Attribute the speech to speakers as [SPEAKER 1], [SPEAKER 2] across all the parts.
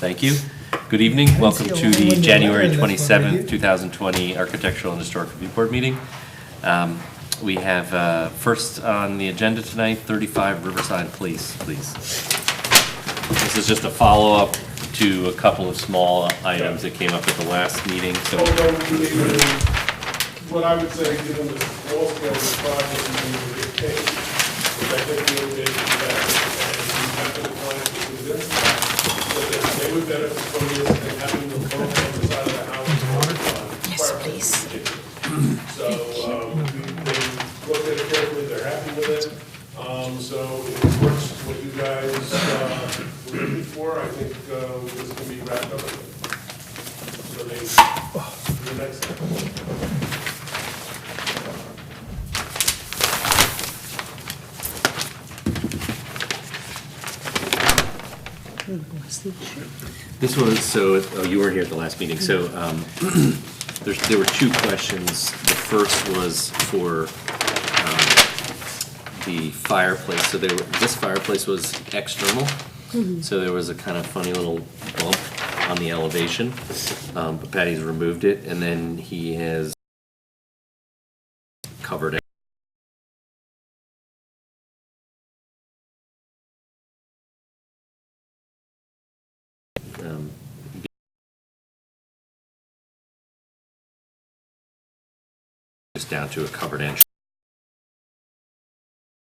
[SPEAKER 1] Thank you. Good evening. Welcome to the January 27th, 2020 Architectural and Historic Review Board meeting. We have first on the agenda tonight, 35 Riverside Place, please. This is just a follow-up to a couple of small items that came up at the last meeting. So,
[SPEAKER 2] what I would say, given the small scale of the project, and the big case, which I think the innovation that, and after the client was convinced that they would benefit from this and having the boat on the side of the house.
[SPEAKER 3] Yes, please.
[SPEAKER 2] So they looked at it carefully, they're happy with it. So if it works what you guys were looking for, I think this can be wrapped up for the next step.
[SPEAKER 1] this was, so, oh, you weren't here at the last meeting, so there were two questions. The first was for the fireplace. So this fireplace was external, so there was a kind of funny little bump on the elevation, but Patty's removed it, and then he has covered it. Just down to a covered entrance.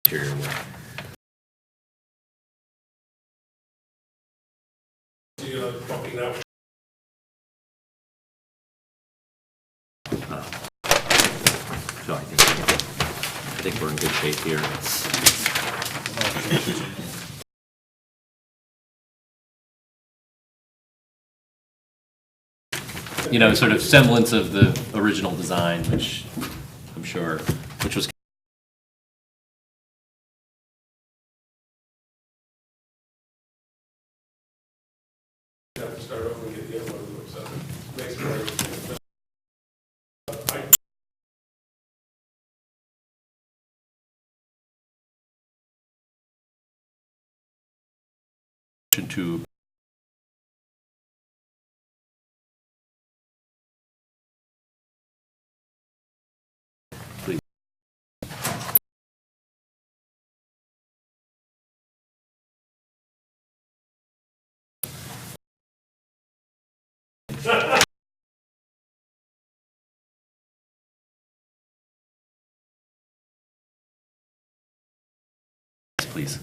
[SPEAKER 1] Interior wall.
[SPEAKER 2] Bumping out.
[SPEAKER 1] So I think we're in good shape here. You know, sort of semblance of the original design, which I'm sure, which was.
[SPEAKER 2] Have to start over and get the other one to accept it. Makes it very.
[SPEAKER 1] To please. Please.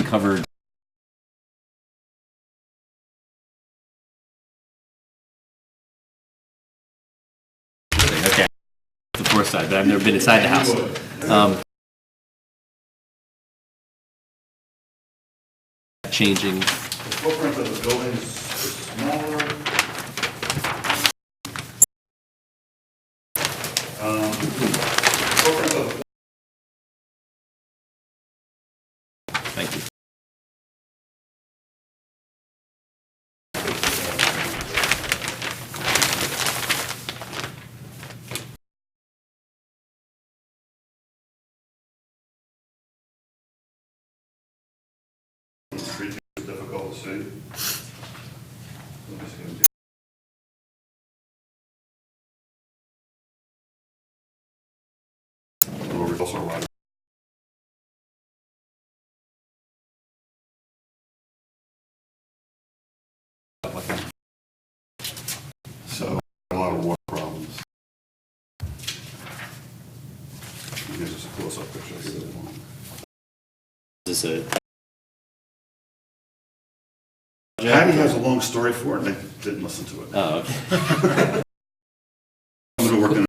[SPEAKER 1] Covered. Okay, the fourth side, but I've never been inside the house. Changing.
[SPEAKER 4] The footprint of the building is smaller. Footprint of
[SPEAKER 1] Thank you.
[SPEAKER 4] street is difficult to see. Also right. So a lot of water problems. Here's just a close-up picture.
[SPEAKER 1] Is this a
[SPEAKER 4] Patty has a long story for it, and I didn't listen to it.
[SPEAKER 1] Oh, okay.
[SPEAKER 4] I'm going to work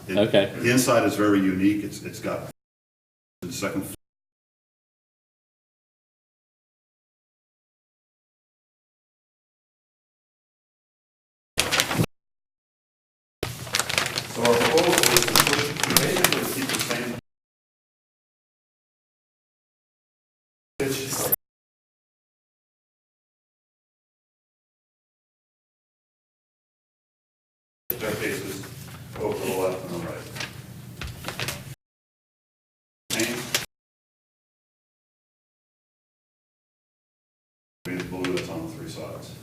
[SPEAKER 4] in
[SPEAKER 1] Okay.
[SPEAKER 4] The inside is very unique. It's got the second floor. So our proposal is to basically keep the same pitch. Staircases go to the left and the right. Same. Be the blue that's on the three sides.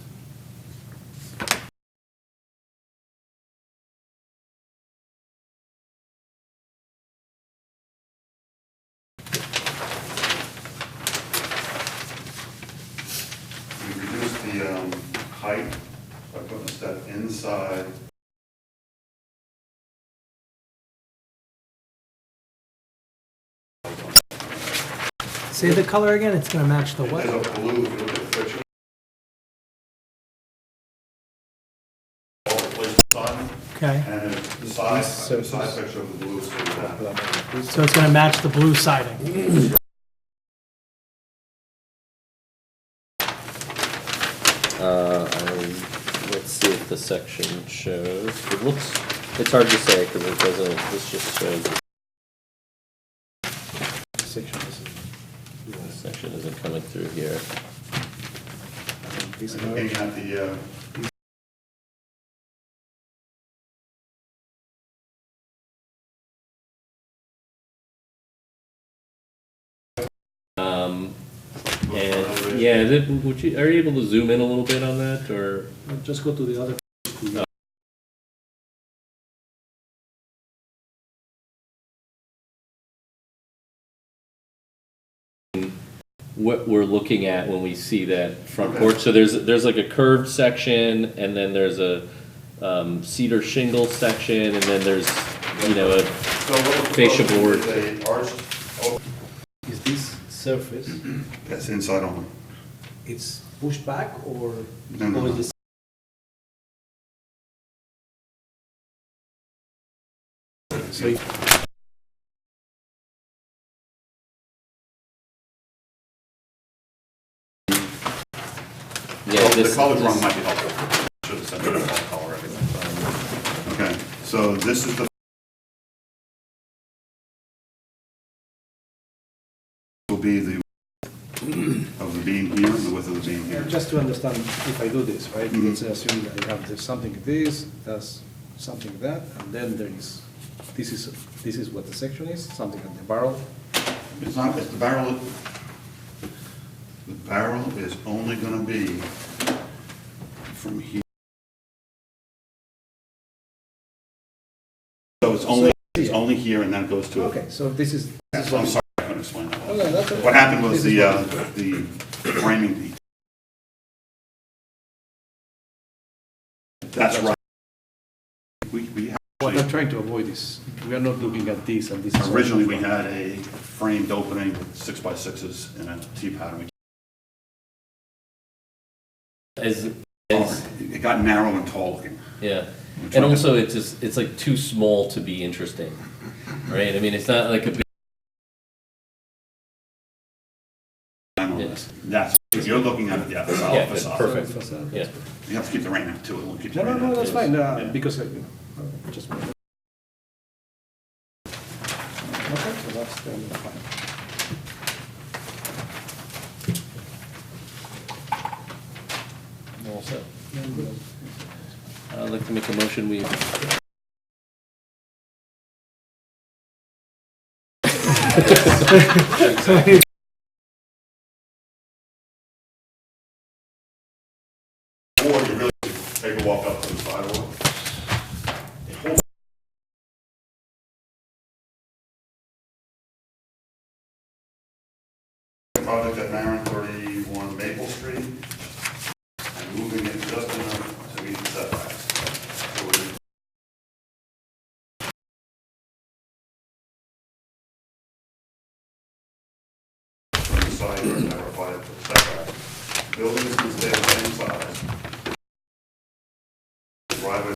[SPEAKER 4] We reduced the height by putting a step inside.
[SPEAKER 3] Say the color again, it's gonna match the what?
[SPEAKER 4] There's a blue, if you look at the picture. All the places on,
[SPEAKER 3] Okay,
[SPEAKER 4] and the side picture of the blue is to that.
[SPEAKER 3] so it's gonna match the blue siding.
[SPEAKER 1] Let's see if the section shows. It looks, it's hard to say because it doesn't, this just shows. The section isn't coming through here.
[SPEAKER 4] Looking at the,
[SPEAKER 1] And, yeah, would you, are you able to zoom in a little bit on that, or?
[SPEAKER 3] Just go to the other.
[SPEAKER 1] What we're looking at when we see that front porch, so there's like a curved section, and then there's a cedar shingle section, and then there's, you know, a fascia board.
[SPEAKER 4] a arched,
[SPEAKER 5] Is this surface,
[SPEAKER 4] that's inside only.
[SPEAKER 5] it's pushed back or?
[SPEAKER 4] No, no,
[SPEAKER 5] or is
[SPEAKER 4] no.
[SPEAKER 5] this- So it-
[SPEAKER 1] Yeah,
[SPEAKER 4] The
[SPEAKER 1] this,
[SPEAKER 4] color drawing might be helpful. Should have said the color, everything. Okay, so this is the will be the of the beam here and the width of the beam here.
[SPEAKER 5] Just to understand, if I do this, right,
[SPEAKER 4] Mhm.
[SPEAKER 5] let's assume that I have there's something like this, there's something like that, and then there is, this is what the section is, something like the barrel.
[SPEAKER 4] It's not, it's the barrel is only gonna be from here. So it's only here and then it goes to.
[SPEAKER 5] Okay, so this is.
[SPEAKER 4] Yeah, so I'm sorry, I couldn't explain that. well.
[SPEAKER 5] Okay, that's okay.
[SPEAKER 4] What happened was
[SPEAKER 5] This is
[SPEAKER 4] the framing detail. That's right. We
[SPEAKER 5] What I'm
[SPEAKER 4] actually,
[SPEAKER 5] trying to avoid is, we are not looking at this and this. is all-
[SPEAKER 4] originally we had a framed opening with 6x6s in a T pattern.
[SPEAKER 1] as,
[SPEAKER 4] It got narrow and tall looking.
[SPEAKER 1] yeah, and also it's just, it's like too small to be interesting, right? I mean, it's not like a big,
[SPEAKER 4] That's, if you're looking at it, yeah, the
[SPEAKER 1] yeah,
[SPEAKER 4] solid
[SPEAKER 1] that's
[SPEAKER 4] facade.
[SPEAKER 1] perfect,
[SPEAKER 5] Facade.
[SPEAKER 1] yeah.
[SPEAKER 4] You have to keep the rain out too, it won't keep the
[SPEAKER 5] No,
[SPEAKER 4] rain
[SPEAKER 5] no,
[SPEAKER 4] out.
[SPEAKER 5] no, that's fine,
[SPEAKER 4] Yeah.
[SPEAKER 5] because, just. Okay, so that's fine.
[SPEAKER 1] All set. I'd like to make a motion, we.
[SPEAKER 4] Or you really take a walk up to the sidewalk. Project at Marin 31 Maple Street, and moving it just enough to meet the setbacks. So we're from the side yard that required for the setback. Building is going to stay the same size. Driveway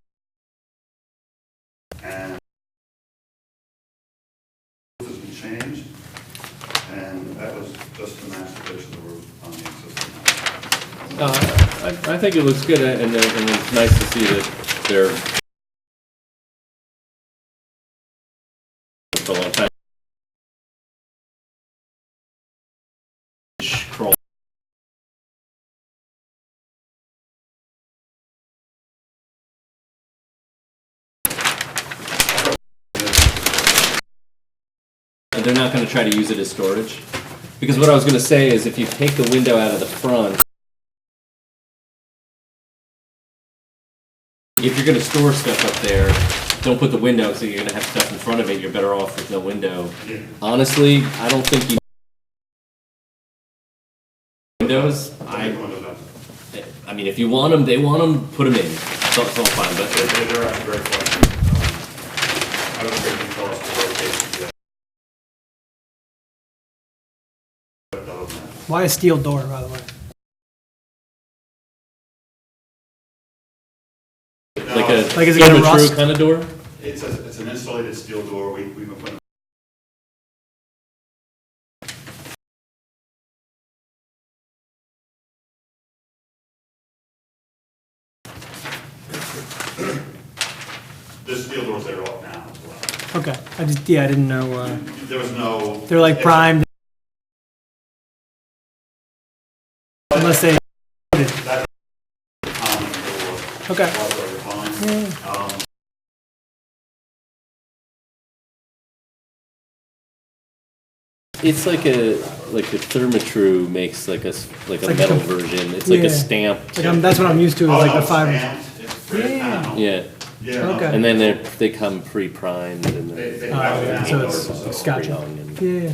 [SPEAKER 4] changed, and that was just to match the pitch of the roof on the existing house.
[SPEAKER 1] I think it looks good, and it's nice to see that they're for a long time. Crawl. They're not going to try to use it as storage, because what I was going to say is if you take the window out of the front, if you're going to store stuff up there, don't put the window, so you're going to have stuff in front of it. You're better off with no window.
[SPEAKER 4] Yeah.
[SPEAKER 1] Honestly, I don't think you windows. I mean, if you want them, they want them, put them in. It's all fine, but
[SPEAKER 4] They're actually very flexible. I was thinking for us to rotate it.
[SPEAKER 3] Why a steel door, by the way? Like, is it gonna rust?
[SPEAKER 1] kind of door?
[SPEAKER 4] It's an insulated steel door. We've been putting. This steel door's there right now as well.
[SPEAKER 3] Okay, I didn't know,
[SPEAKER 4] There was no.
[SPEAKER 3] they're like primed. Unless they,
[SPEAKER 4] That's a common door.
[SPEAKER 3] okay.
[SPEAKER 4] Also over time.
[SPEAKER 3] Yeah.
[SPEAKER 1] It's like the Therma-Tru makes like a
[SPEAKER 3] like
[SPEAKER 1] metal
[SPEAKER 3] a-
[SPEAKER 1] version. It's like
[SPEAKER 3] yeah.
[SPEAKER 1] a stamped.
[SPEAKER 3] Like that's what I'm used to, is
[SPEAKER 4] Oh,
[SPEAKER 3] like
[SPEAKER 4] no,
[SPEAKER 3] the fiber.
[SPEAKER 4] stamped. It's pretty
[SPEAKER 3] Yeah.
[SPEAKER 4] panel.
[SPEAKER 1] Yeah,
[SPEAKER 4] Yeah. no,
[SPEAKER 3] Okay.
[SPEAKER 1] and then they come pre-primed and
[SPEAKER 4] They
[SPEAKER 1] then
[SPEAKER 4] have
[SPEAKER 3] yeah,
[SPEAKER 4] panel
[SPEAKER 3] so
[SPEAKER 4] doors,
[SPEAKER 3] it's
[SPEAKER 4] so
[SPEAKER 3] scotch.
[SPEAKER 1] pre-hung and
[SPEAKER 3] Yeah.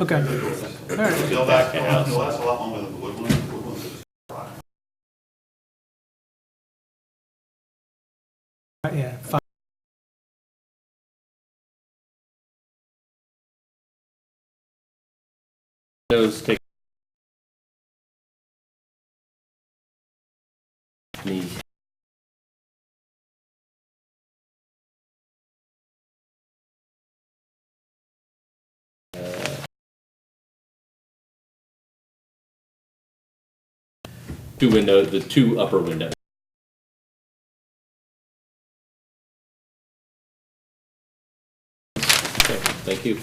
[SPEAKER 3] Okay. All right.
[SPEAKER 4] They'll last a lot longer than the wood ones. The wood ones are just dry.
[SPEAKER 3] Yeah.
[SPEAKER 1] those take me. The two upper windows. Okay, thank you.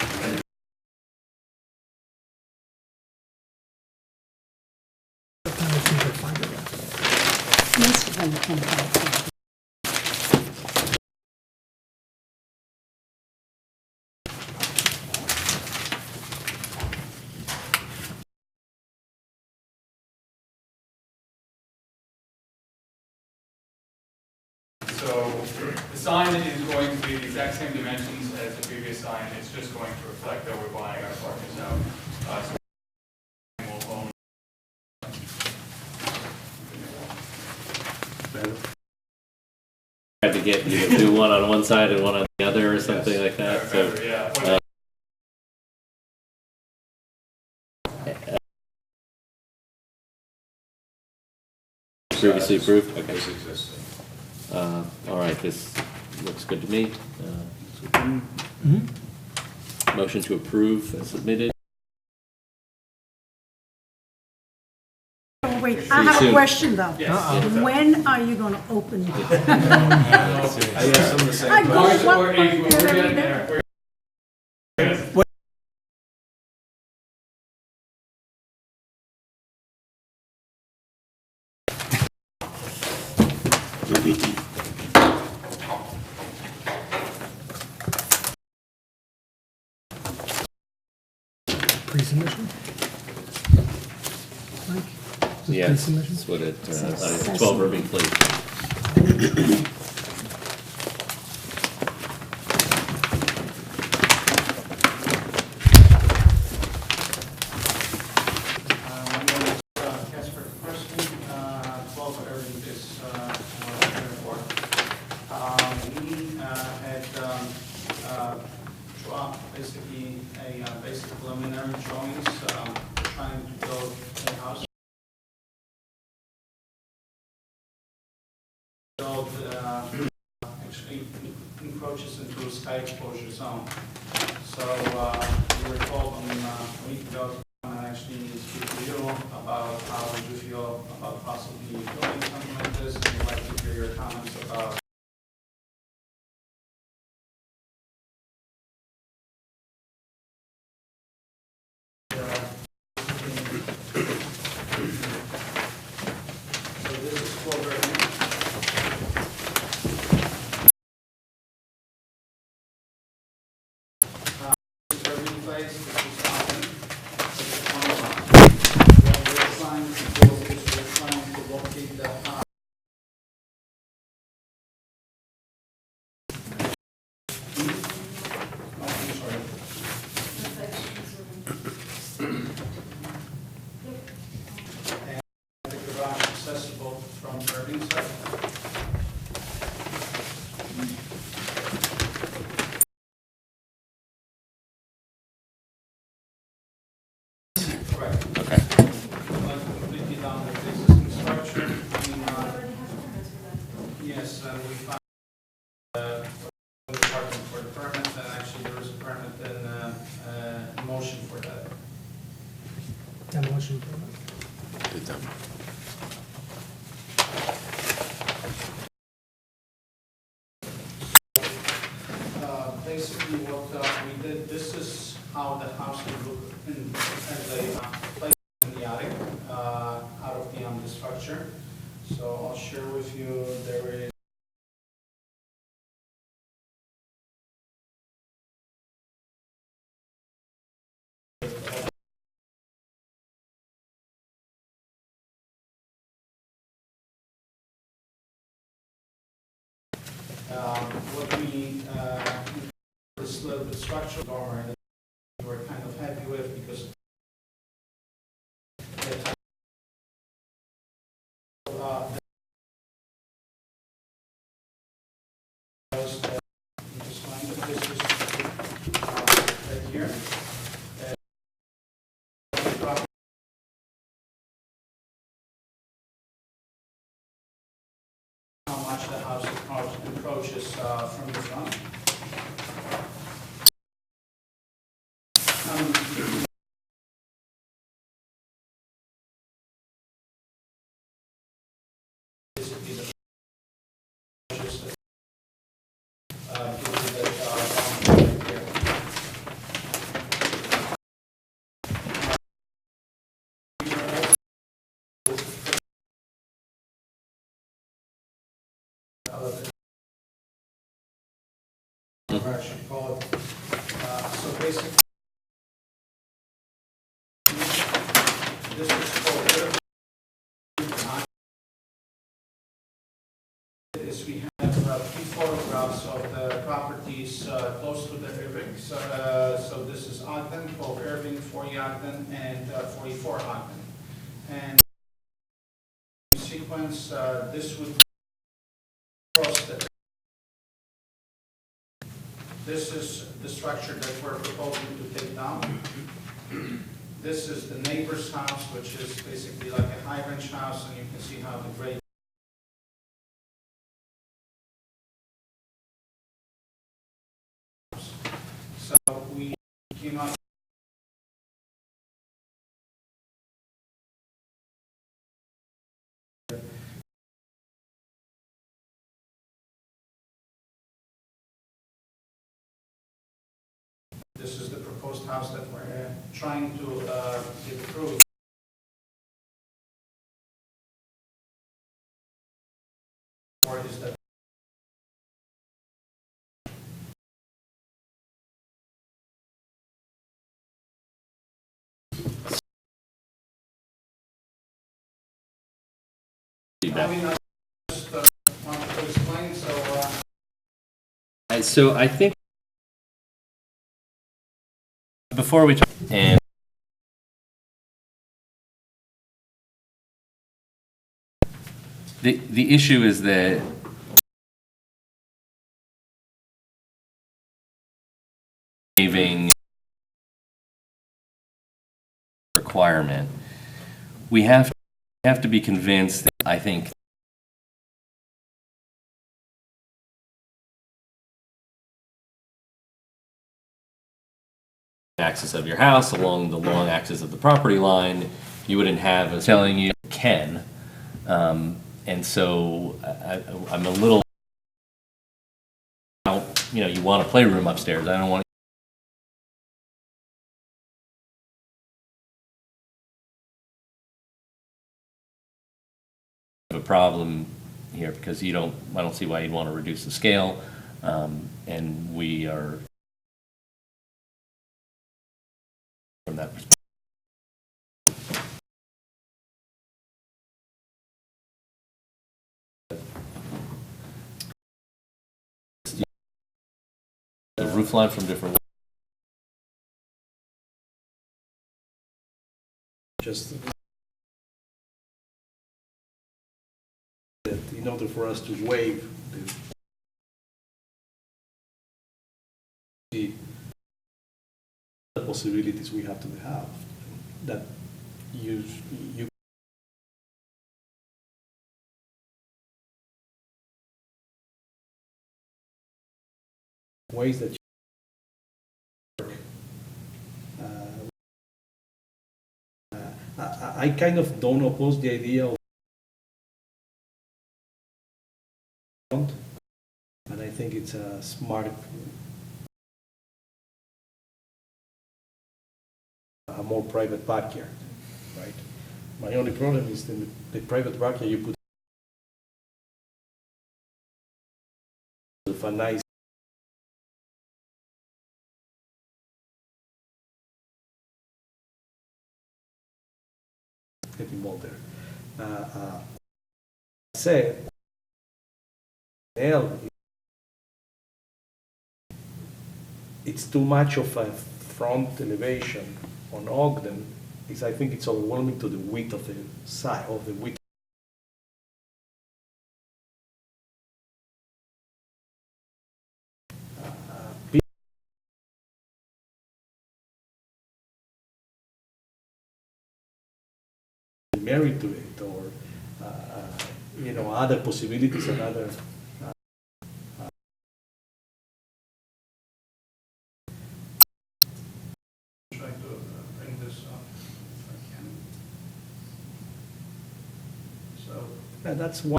[SPEAKER 6] Most of them can have.
[SPEAKER 7] So the sign is going to be the exact same dimensions as the previous sign, it's just going to reflect that we're buying our partners out. So we'll own.
[SPEAKER 1] Had to get you to do one on one side and one on the other or something like that, so.
[SPEAKER 7] Yeah, whatever.
[SPEAKER 1] Previously approved? Okay. All right, this looks good to me. Motion to approve as submitted.
[SPEAKER 6] Oh, wait, I have
[SPEAKER 1] soon.
[SPEAKER 6] a question though.
[SPEAKER 7] Yes.
[SPEAKER 6] When are you gonna open?
[SPEAKER 5] I asked them the same
[SPEAKER 6] I go
[SPEAKER 5] question.
[SPEAKER 6] one
[SPEAKER 7] We're
[SPEAKER 6] point there every
[SPEAKER 7] getting
[SPEAKER 6] day.
[SPEAKER 7] there.
[SPEAKER 3] Pre-submission? Mike? Is this
[SPEAKER 1] Yeah,
[SPEAKER 3] pre-submission?
[SPEAKER 1] that's what it, 12 Irving Place.
[SPEAKER 8] Casper Preston, 12 Irving this report. We had basically a basic preliminary drawings, trying to build a house. Build actually encroaches into a sky exposure zone. So we were told a week ago to come and actually speak to you about how would you feel about possibly building something like this, and we'd like to hear your comments about so this is Clover Avenue. This is Irving Place, this is Alton, this is Conroe. What we're trying to do is we're trying to locate the house. Oh, I'm sorry. And the garage accessible from Irving side. Correct.
[SPEAKER 1] Okay.
[SPEAKER 8] Like completely down with the existing structure. I mean, yes, and we found the department for the permit, and actually there is a permit in motion for that.
[SPEAKER 3] Demolition permit.
[SPEAKER 8] Basically what we did, this is how the house would look in, as a place in the attic, out of the structure. So I'll share with you, there is what we, this little bit structural dormer that we were kind of happy with because just find that this is right here. How much the house encroaches from the front. Basically, the just give you that right here. Actually call it, so basically, this is called, is we have three photographs of the properties close to the Irving. So this is Ogden, 12 Irving, 40 Ogden, and 44 Ogden. And in sequence, this would cross the. This is the structure that we're proposing to take down. This is the neighbor's house, which is basically like a high range house, and you can see how the grade. So we came up. This is the proposed house that we're trying to get through. Or is that I mean, I just wanted to explain,
[SPEAKER 1] So I think before we talk, and the issue is that paving requirement, we have to be convinced that I think axis of your house, along the long axis of the property line, you wouldn't have a telling you can. And so I'm a little, you know, you want a playroom upstairs. I don't want a problem here because I don't see why you'd want to reduce the scale. And we are from that perspective. The roof line from different.
[SPEAKER 5] Just that in order for us to waive the possibilities we have to have, that you ways that you work. I kind of don't oppose the idea of, and I think it's a smart, a more private backyard, right? My only problem is the private backyard you put with a nice get involved there. Say, it's too much of a front elevation on Ogden. I think it's overwhelming to the width of the side of the width. Married to it, or you know, other possibilities and other.
[SPEAKER 8] Trying to bring this up if I can. So,
[SPEAKER 5] That's one.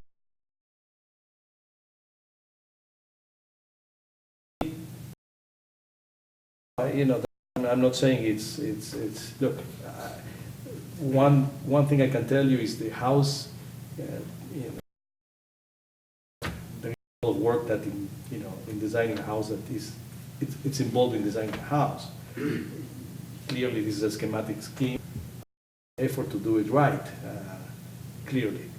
[SPEAKER 5] You know, I'm not saying it's look. One thing I can tell you is the house, you know, there is a lot of work that in designing a house that is, it's involved in designing a house. Clearly, this is a schematic scheme, effort to do it right, clearly.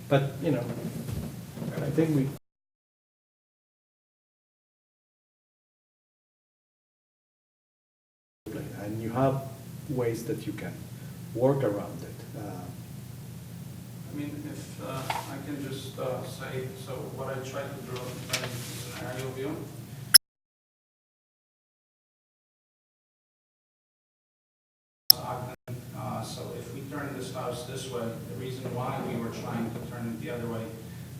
[SPEAKER 5] But, you know, I think we. And you have ways that you can work around it.
[SPEAKER 8] I mean, if I can just say, so what I tried to draw is an aerial view. So if we turn this house this way, the reason why we were trying to turn it the other way,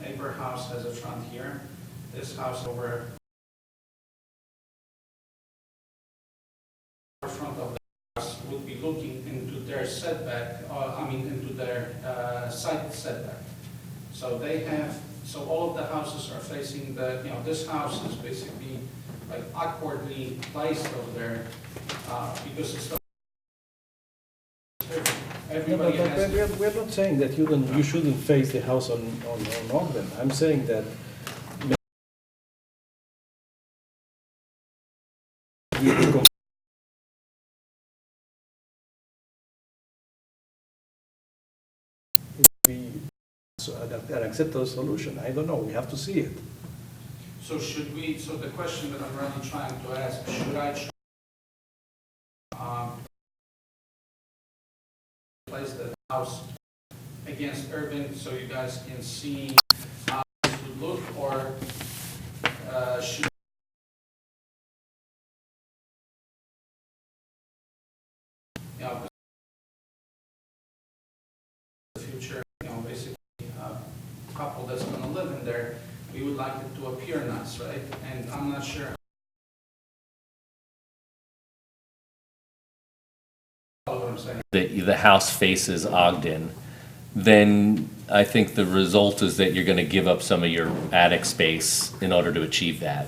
[SPEAKER 8] neighbor house has a front here, this house over front of the house would be looking into their setback, into their side setback. So they have, so all of the houses are facing the, this house is basically like awkwardly placed over there because it's the everybody has.
[SPEAKER 5] We're not saying that you shouldn't face the house on Ogden. I'm saying that an acceptable solution. I don't know. We have to see it.
[SPEAKER 8] So should we, so the question that I'm really trying to ask, should I place the house against urban so you guys can see how this would look, or should the future, basically couple that's going to live in there, we would like it to appear nice, right? And I'm not sure I'm saying.
[SPEAKER 1] the house faces Ogden, then I think the result is that you're going to give up some of your attic space in order to achieve that.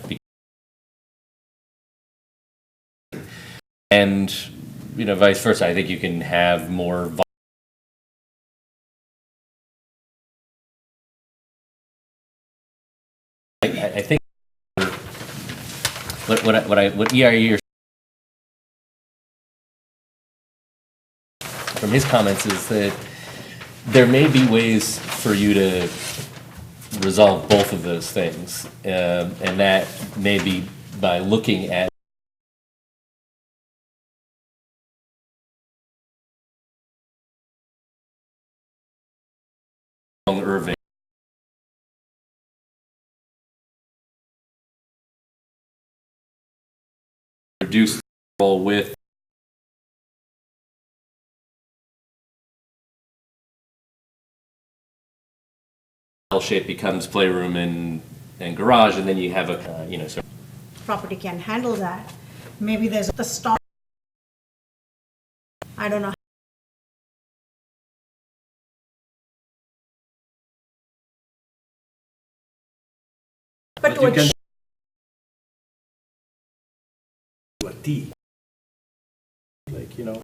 [SPEAKER 1] And, you know, vice versa, I think you can have more. I think what EIE from his comments is that there may be ways for you to resolve both of those things, and that may be by looking at Irving. Reduce the role with L shape becomes playroom and garage, and then you have a you know, sort of
[SPEAKER 6] property can handle that. Maybe there's the start. I don't know. But to
[SPEAKER 5] you can
[SPEAKER 6] achieve,
[SPEAKER 5] do a T. Like, you know.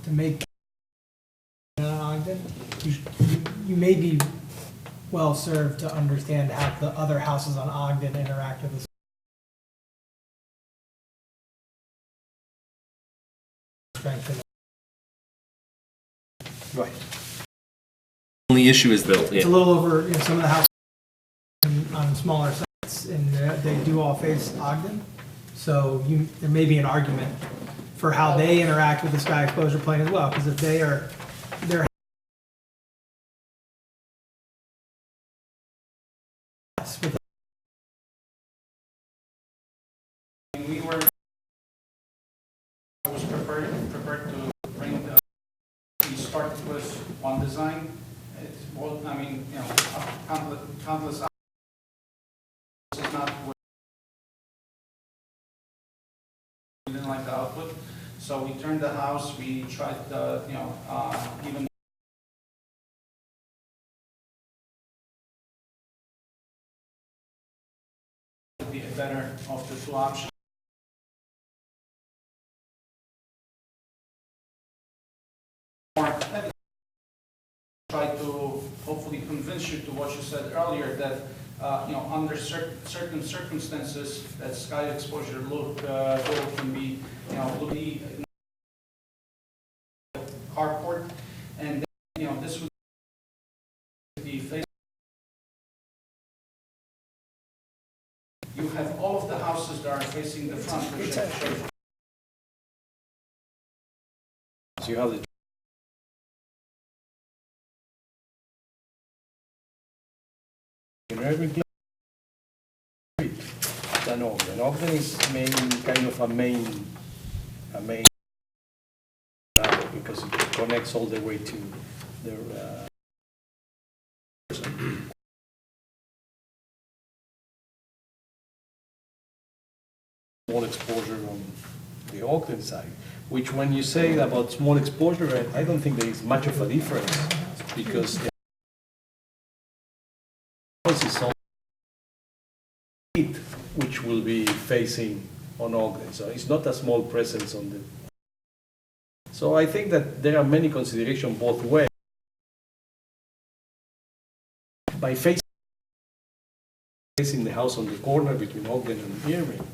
[SPEAKER 3] To make Ogden, you may be well served to understand how the other houses on Ogden interact with this. Strengthen.
[SPEAKER 5] Right.
[SPEAKER 1] only issue is
[SPEAKER 3] It's a
[SPEAKER 1] the
[SPEAKER 3] little over, you know, some of the houses on smaller sites, and they do all face Ogden. So there may be an argument for how they interact with the sky exposure plane as well, because if they're
[SPEAKER 8] We were, I was prepared to bring we started with one design. It's, well, I mean, you know, countless hours. This is not what we didn't like the output. So we turned the house, we tried, you know, even would be a better of the two options. Try to hopefully convince you to what you said earlier, that you know, under certain circumstances, that sky exposure look can be, you know, look the carport, and then, you know, this would be face. You have all of the houses that are facing the front, which I showed you.
[SPEAKER 5] So you have the in Irving, than Ogden. Ogden is kind of a main because it connects all the way to the small exposure on the Ogden side, which when you say about small exposure, I don't think there is much of a difference, because the house is all which will be facing on Ogden, so it's not a small presence on the. So I think that there are many considerations both ways. By facing the house on the corner between Ogden and Irving,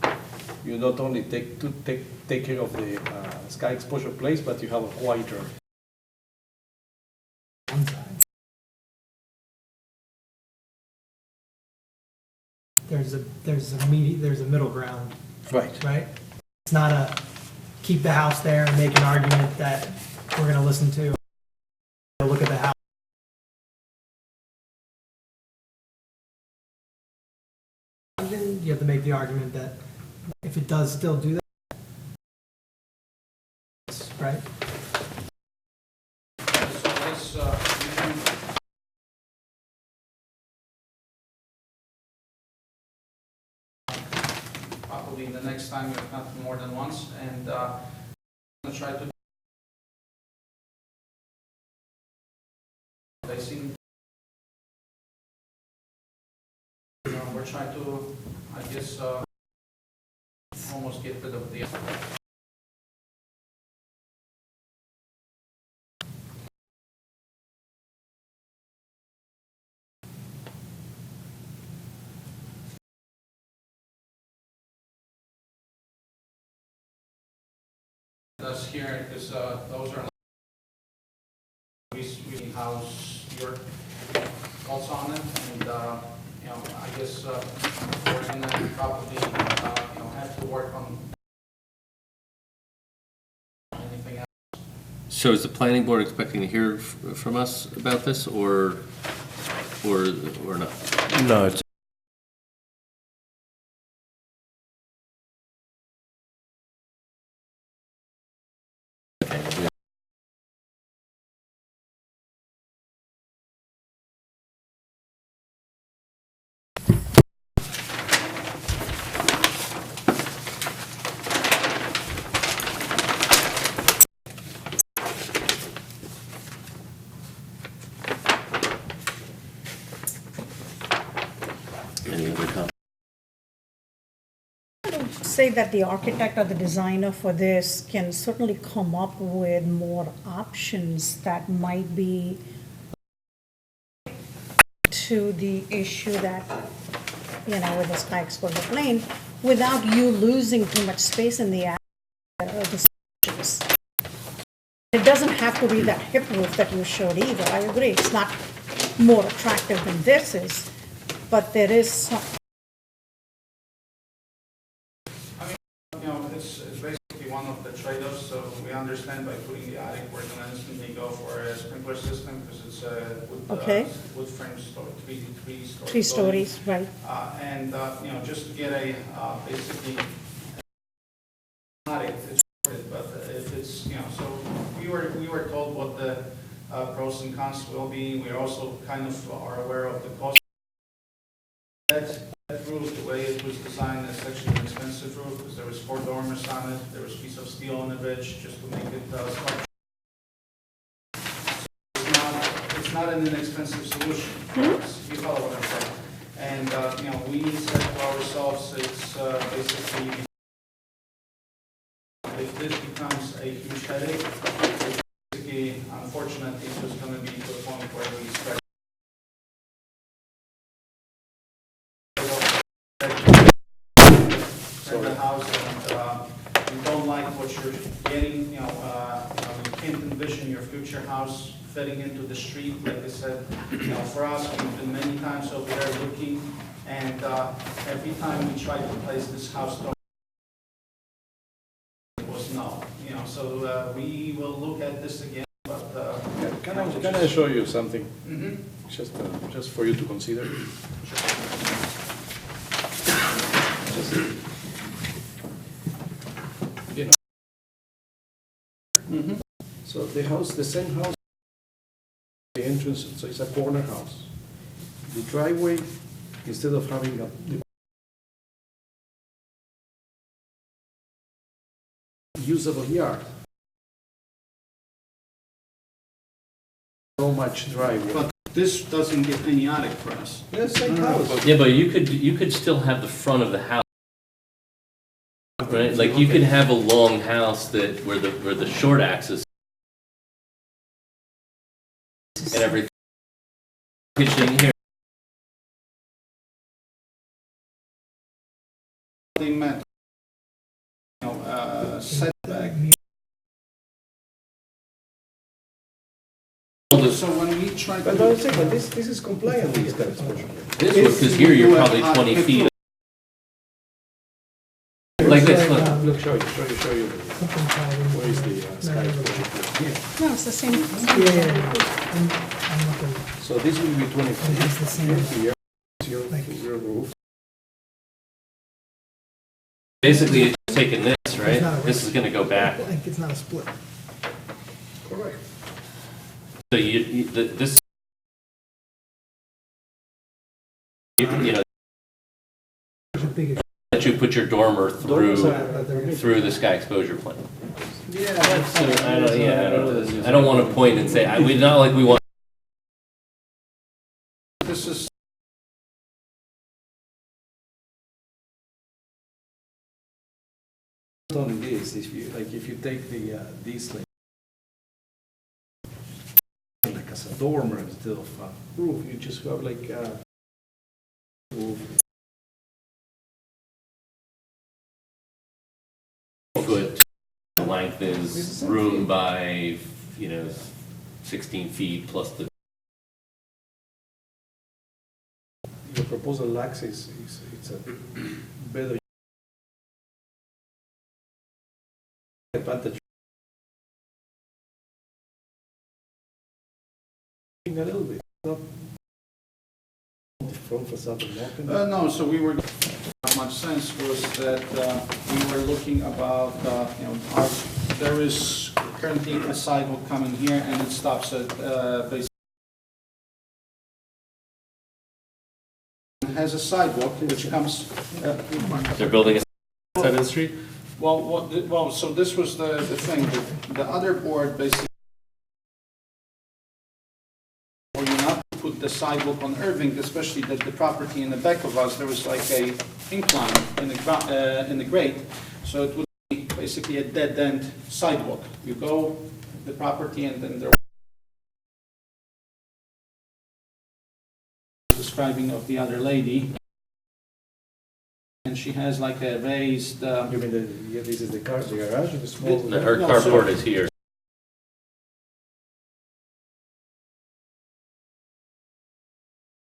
[SPEAKER 5] you not only take care of the sky exposure place, but you have a quieter.
[SPEAKER 3] There's a middle ground,
[SPEAKER 5] Right.
[SPEAKER 3] right? It's not a keep the house there and make an argument that we're going to listen to. Look at the house. You have to make the argument that if it does still do that, right?
[SPEAKER 8] the next time, if not more than once, and I'm gonna try to. They seem, we're trying to, I guess, almost get rid of the. Us here, because those are, we house your thoughts on it, and, you know, I guess we're gonna probably, you know, have to work on anything else.
[SPEAKER 1] So is the planning board expecting to hear from us about this, or not?
[SPEAKER 9] No, it's
[SPEAKER 1] Any other comments?
[SPEAKER 6] Say that the architect or the designer for this can certainly come up with more options that might be to the issue that, you know, with the sky exposure plane, without you losing too much space in the space. It doesn't have to be that hip roof that you showed either, I agree, it's not more attractive than this is, but there is some.
[SPEAKER 8] You know, it's basically one of the trade-offs, so we understand by putting the attic, we're gonna instantly go for a sprinkler system, because it's a
[SPEAKER 6] Okay.
[SPEAKER 8] wood frame story, three story.
[SPEAKER 6] 3 stories, right?
[SPEAKER 8] And, you know, just to get a, basically, attic, it's worth it, but if it's, you know, so we were told what the pros and cons will be. We also kind of are aware of the cost. That roof, the way it was designed, is actually an expensive roof, because there was 4 dormers on it, there was a piece of steel on the ridge, just to make it, structured. It's not an inexpensive solution, you follow what I'm saying. And, you know, we said to ourselves, it's basically, if this becomes a huge headache, it's basically, unfortunately, it's just going to be to the point where we start turn the house, and you don't like what you're getting, you you can't envision your future house fitting into the street. Like I said, you know, for us, we've been many times over there looking, and every time we tried to place this house, it was no, you know, so we will look at this again, but.
[SPEAKER 5] Can I show you something,
[SPEAKER 8] Mhm.
[SPEAKER 5] just for you to consider? Just, you know. So the house, the same house, the entrance, so it's a corner house. The driveway, instead of having a usable yard, so much driveway.
[SPEAKER 8] But this doesn't get any attic for us.
[SPEAKER 5] Yeah, same house.
[SPEAKER 1] Yeah, but you could still have the front of the house, right? Like you could have a long house that where the short axis and everything. Kitchen here.
[SPEAKER 8] They meant, you know, setback. So when we try to.
[SPEAKER 5] But I was saying, but this is compliant with this exposure.
[SPEAKER 1] This was because here you're probably 20 feet. Like this, look.
[SPEAKER 5] Look, show you.
[SPEAKER 3] Something tied in.
[SPEAKER 5] Where is the sky exposure? Here.
[SPEAKER 6] No, it's the same.
[SPEAKER 3] I'm looking.
[SPEAKER 5] So this will be 20 feet.
[SPEAKER 3] It's the same.
[SPEAKER 5] Here, your roof.
[SPEAKER 1] Basically, it's taking this, right?
[SPEAKER 3] It's not a-
[SPEAKER 1] This is going to go back.
[SPEAKER 3] Like, it's not a split.
[SPEAKER 5] Correct.
[SPEAKER 1] So this, you know,
[SPEAKER 3] There's a big
[SPEAKER 1] Let you put your dormer
[SPEAKER 5] Dormers are-
[SPEAKER 1] through the sky exposure plane.
[SPEAKER 8] Yeah.
[SPEAKER 1] I don't want to point and say, we not like we want.
[SPEAKER 8] This is,
[SPEAKER 5] Not only this, if you take these like as a dormer instead of a roof, you just have like a roof.
[SPEAKER 1] Foot length is room by, 16 feet plus the.
[SPEAKER 5] Your proposal lacks it's a better advantage. A little bit, not the front facade of walking.
[SPEAKER 8] no, so we were, not much sense was that we were looking about, there is currently a sidewalk coming here and it stops at, basically. It has a sidewalk which comes,
[SPEAKER 1] They're building a side of the street?
[SPEAKER 8] so this was the thing, the other board basically, or you not put the sidewalk on Irving, especially that the property in the back of us, there was like a incline in the grade, so it would be basically a dead-end sidewalk. You go the property and then there describing of the other lady, and she has like a raised.
[SPEAKER 5] You mean this is the garage, the small.
[SPEAKER 1] Her
[SPEAKER 8] No,
[SPEAKER 1] carport
[SPEAKER 8] so-
[SPEAKER 1] is here.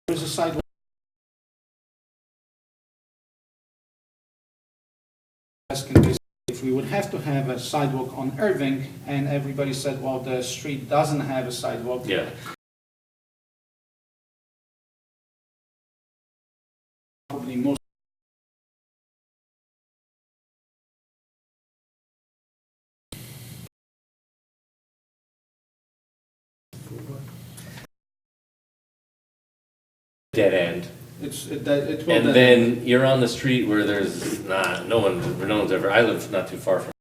[SPEAKER 8] There's a sidewalk. Asking basically if we would have to have a sidewalk on Irving, and everybody said, well, the street doesn't have a sidewalk.
[SPEAKER 1] Yeah.
[SPEAKER 8] Probably most.
[SPEAKER 1] Dead end.
[SPEAKER 8] It will.
[SPEAKER 1] And then you're on the street where there's no one's ever, I live not too far from,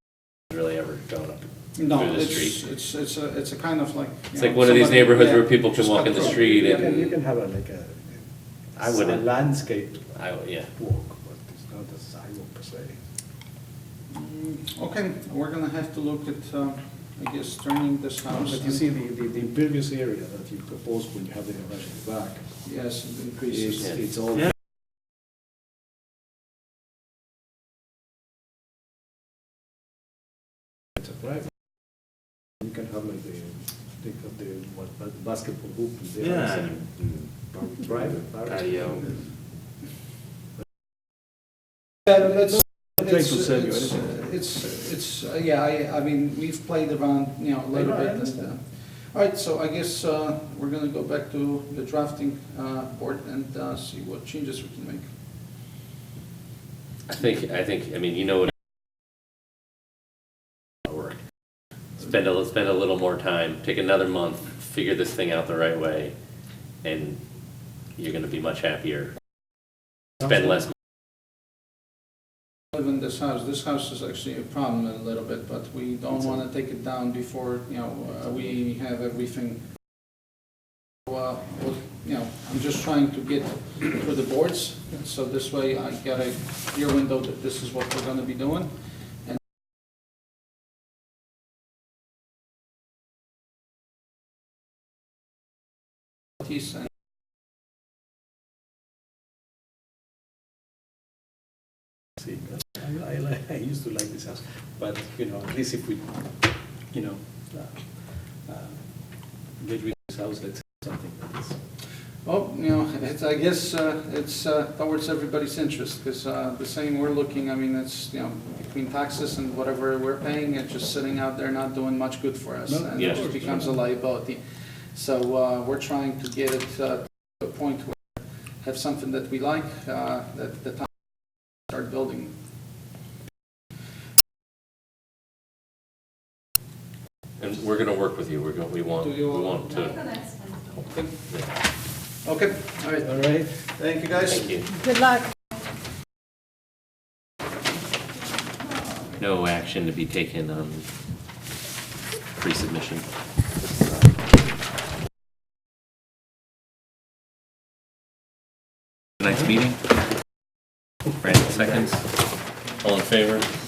[SPEAKER 1] really ever going up
[SPEAKER 8] No,
[SPEAKER 1] through the
[SPEAKER 8] it's,
[SPEAKER 1] street.
[SPEAKER 8] it's a kind of like.
[SPEAKER 1] It's like one of these neighborhoods where people can
[SPEAKER 8] just
[SPEAKER 1] walk
[SPEAKER 8] cut
[SPEAKER 1] in the
[SPEAKER 8] through.
[SPEAKER 1] street
[SPEAKER 5] You
[SPEAKER 1] and,
[SPEAKER 5] can have
[SPEAKER 1] I wouldn't.
[SPEAKER 5] a landscape
[SPEAKER 1] yeah.
[SPEAKER 5] walk, but it's not a sidewalk per se.
[SPEAKER 8] Okay, we're gonna have to look at, I guess, turning this house.
[SPEAKER 5] But you see, the impervious area that you propose when you have the garage in the back,
[SPEAKER 8] Yes, it increases.
[SPEAKER 5] it's all.
[SPEAKER 1] Yeah.
[SPEAKER 5] It's a private. You can have like the basketball hoop there.
[SPEAKER 1] Yeah.
[SPEAKER 5] Private.
[SPEAKER 1] Patio.
[SPEAKER 8] It's,
[SPEAKER 5] I'm trying to sell you anything.
[SPEAKER 8] I mean, we've played around, a little
[SPEAKER 5] I
[SPEAKER 8] bit.
[SPEAKER 5] understand.
[SPEAKER 8] And, all right, so I guess we're gonna go back to the drafting board and see what changes we can make.
[SPEAKER 1] I think, what. Work. Spend a little more time, take another month, figure this thing out the right way, and you're gonna be much happier. Spend less.
[SPEAKER 8] Live in this house. This house is actually a problem a little bit, but we don't want to take it down before, we have everything. I'm just trying to get to the boards, so this way I get a clear window that this is what we're going to be doing. And
[SPEAKER 5] See, I used to like this house, but, at least if we, get rid of this house, let's have something that is.
[SPEAKER 8] Well, I guess it's towards everybody's interest, because the same we're looking, I mean, it's, between taxes and whatever we're paying, it's just sitting out there not doing much good for us.
[SPEAKER 5] No,
[SPEAKER 8] And
[SPEAKER 1] yeah.
[SPEAKER 8] it just becomes a liability. So we're trying to get it to a point where we have something that we like, that the town start building.
[SPEAKER 1] And we're gonna work with you, we want to.
[SPEAKER 8] Okay, all right.
[SPEAKER 5] All right.
[SPEAKER 8] Thank you, guys.
[SPEAKER 1] Thank you.
[SPEAKER 6] Good luck.
[SPEAKER 1] no action to be taken on pre-submission. Tonight's meeting. Brandon seconds. All in favor?